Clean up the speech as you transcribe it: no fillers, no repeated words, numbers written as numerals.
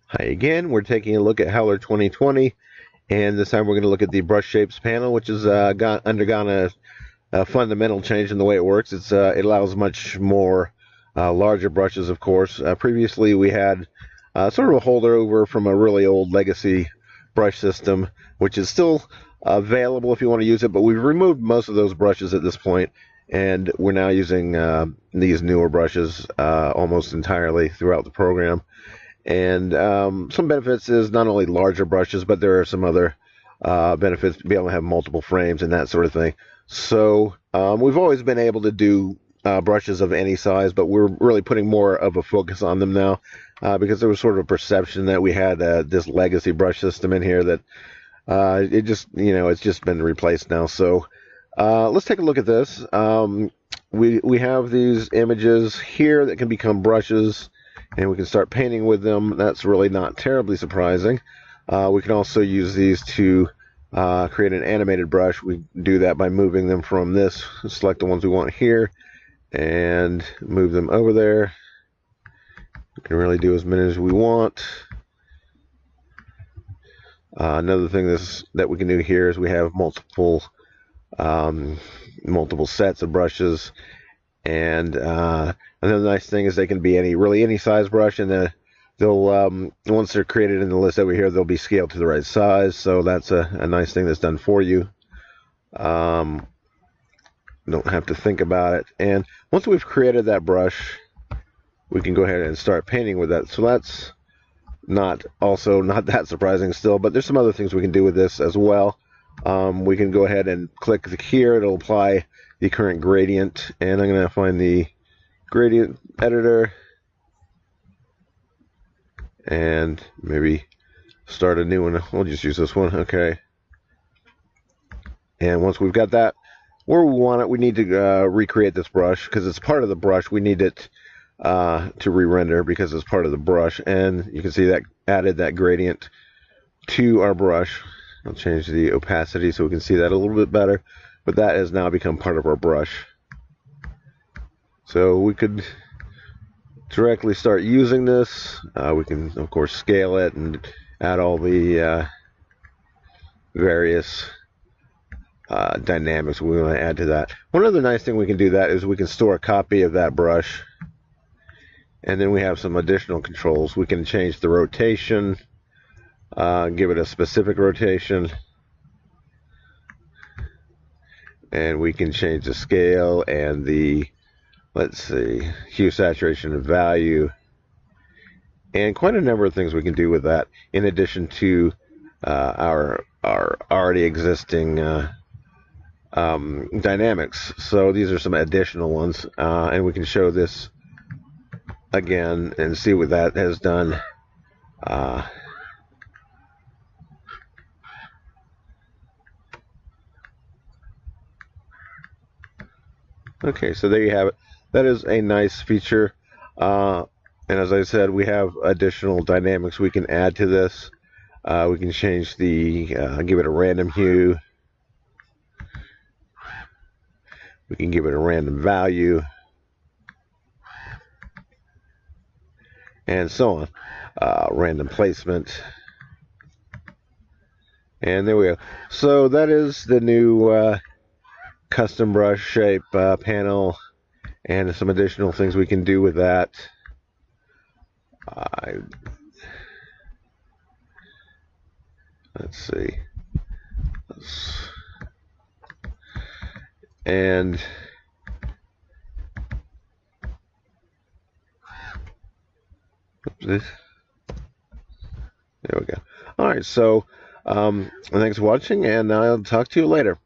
Hi again, we're taking a look at Howler 2020, and this time we're going to look at the brush shapes panel, which has undergone a fundamental change in the way it works. It allows much more larger brushes, of course. Previously we had sort of a holdover from a really old legacy brush system, which is still available if you want to use it, but we've removed most of those brushes at this point, and we're now using these newer brushes almost entirely throughout the program. And some benefits is not only larger brushes, but there are some other benefits to be able to have multiple frames and that sort of thing. So we've always been able to do brushes of any size, but we're really putting more of a focus on them now because there was sort of a perception that we had this legacy brush system in here that it's just been replaced now. So let's take a look at this. We have these images here that can become brushes, and we can start painting with them. That's really not terribly surprising. We can also use these to create an animated brush. We do that by moving them from this, select the ones we want here, and move them over there. We can really do as many as we want. Another thing that we can do here is we have multiple sets of brushes, and another nice thing is they can be any size brush, and they'll once they're created in the list over here, they'll be scaled to the right size. So that's a nice thing that's done for you. Don't have to think about it. And once we've created that brush, we can go ahead and start painting with that. So that's not that surprising still, but there's some other things we can do with this as well. We can go ahead and click here. It'll apply the current gradient, and I'm going to find the gradient editor and maybe start a new one. We'll just use this one. Okay. And once we've got that where we want it, we need to recreate this brush because it's part of the brush. We need it to re-render because it's part of the brush, and you can see that added that gradient to our brush. I'll change the opacity so we can see that a little bit better, but that has now become part of our brush. So we could directly start using this. We can, of course, scale it and add all the various dynamics we want to add to that. One other nice thing we can do that is we can store a copy of that brush, and then we have some additional controls. We can change the rotation, give it a specific rotation, and we can change the scale and the, let's see, hue, saturation, and value, and quite a number of things we can do with that in addition to our already existing dynamics. So these are some additional ones, and we can show this again and see what that has done. Okay, so there you have it. That is a nice feature, and as I said, we have additional dynamics we can add to this. We can change the give it a random hue. We can give it a random value, and so on. Random placement, and there we go. So that is the new custom brush shape panel, and some additional things we can do with that. Let's see. And there we go. All right, so thanks for watching, and I'll talk to you later.